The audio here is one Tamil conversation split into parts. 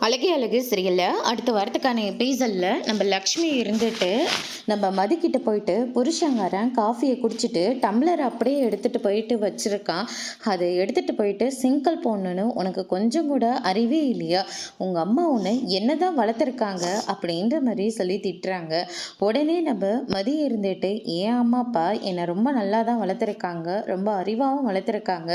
அழகே அழகு சீரியலில் அடுத்த வாரத்துக்கான எபிசோடில் நம்ம லக்ஷ்மி இருந்துட்டு நம்ம மதிக்கிட்ட போயிட்டு புருஷங்காரன் காஃபியை குடிச்சிட்டு டம்ளர் அப்படியே எடுத்துகிட்டு போயிட்டு வச்சுருக்கான். அதை எடுத்துகிட்டு போயிட்டு சிங்கிள் போடணுன்னு உனக்கு கொஞ்சம் கூட அறிவே இல்லையா? உங்கள் அம்மா உன்னை என்ன தான் வளர்த்துருக்காங்க அப்படின்ற மாதிரி சொல்லி திட்டுறாங்க. உடனே நம்ம மதி இருந்துட்டு என் அம்மா அப்பா என்னை ரொம்ப நல்லா தான் வளர்த்துருக்காங்க, ரொம்ப அறிவாகவும் வளர்த்துருக்காங்க.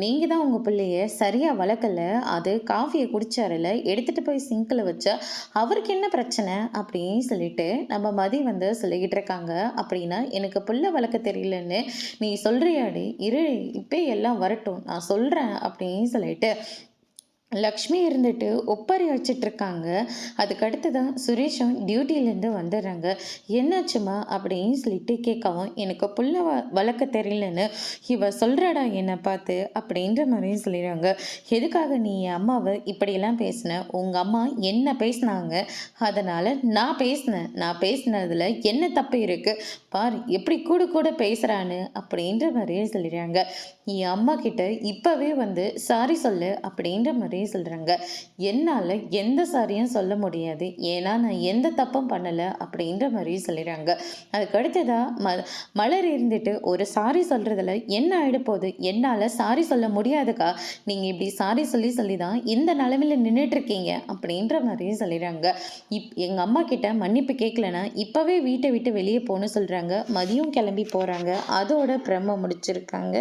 நீங்கள் தான் உங்கள் பிள்ளைய சரியாக வளர்க்கலை, அது காஃபியை குடிச்சாரில்ல எடுத்துகிட்டு போய் சிங்கில் வச்சா அவருக்கு என்ன பிரச்சனை அப்படின்னு சொல்லிட்டு நம்ம மதி சொல்லிக்கிட்டு இருக்காங்க. அப்படின்னா எனக்கு புள்ள வளர்க்க தெரியலன்னு நீ சொல்றியாடி, இரு இப்போ எல்லாம் வரட்டும் நான் சொல்கிறேன் அப்படின்னு சொல்லிட்டு லக்ஷ்மி இருந்துட்டு ஒப்பாரி வச்சிட்ருக்காங்க. அதுக்கடுத்து தான் சுரேஷும் டியூட்டியிலேருந்து வந்துடுறாங்க. என்னாச்சுமா அப்படின்னு சொல்லிட்டு கேட்கவும், எனக்கு புள்ள வளர்க்க தெரியலன்னு இவ சொல்கிறாடா என்னை பார்த்து அப்படின்ற மாதிரியும் சொல்லிடுறாங்க. எதுக்காக நீ என் அம்மாவை இப்படியெல்லாம் பேசின? உங்கள் அம்மா என்ன பேசினாங்க, அதனால் நான் பேசினதில் என்ன தப்பு இருக்குது பார், எப்படி கூட கூட பேசுகிறான்னு அப்படின்ற மாதிரியே சொல்லிடுறாங்க. என் அம்மா கிட்ட இப்போவே சாரி சொல்லு அப்படின்ற மாதிரி சொல்கிறாங்க. என்னால் எந்த சாரியும் சொல்ல முடியாது, ஏன்னா நான் எந்த தப்பும் பண்ணலை அப்படின்ற மாதிரி சொல்லிடுறாங்க. அதுக்கு அடுத்ததாக மலர் இருந்துட்டு ஒரு சாரி சொல்கிறதுல என்ன ஆகிட போகுது, என்னால் சாரி சொல்ல முடியாதுக்கா, நீங்கள் இப்படி சாரி சொல்லி சொல்லி தான் இந்த நிலமையில் நின்றுட்டுருக்கீங்க அப்படின்ற மாதிரி சொல்லிடுறாங்க. எங்கள் அம்மா கிட்ட மன்னிப்பு கேட்கலன்னா இப்போவே வீட்டை விட்டு வெளியே போகணும்னு சொல்கிறாங்க. மதியம் கிளம்பி போகிறாங்க. அதோட பிரம்ம முடிச்சிருக்காங்க.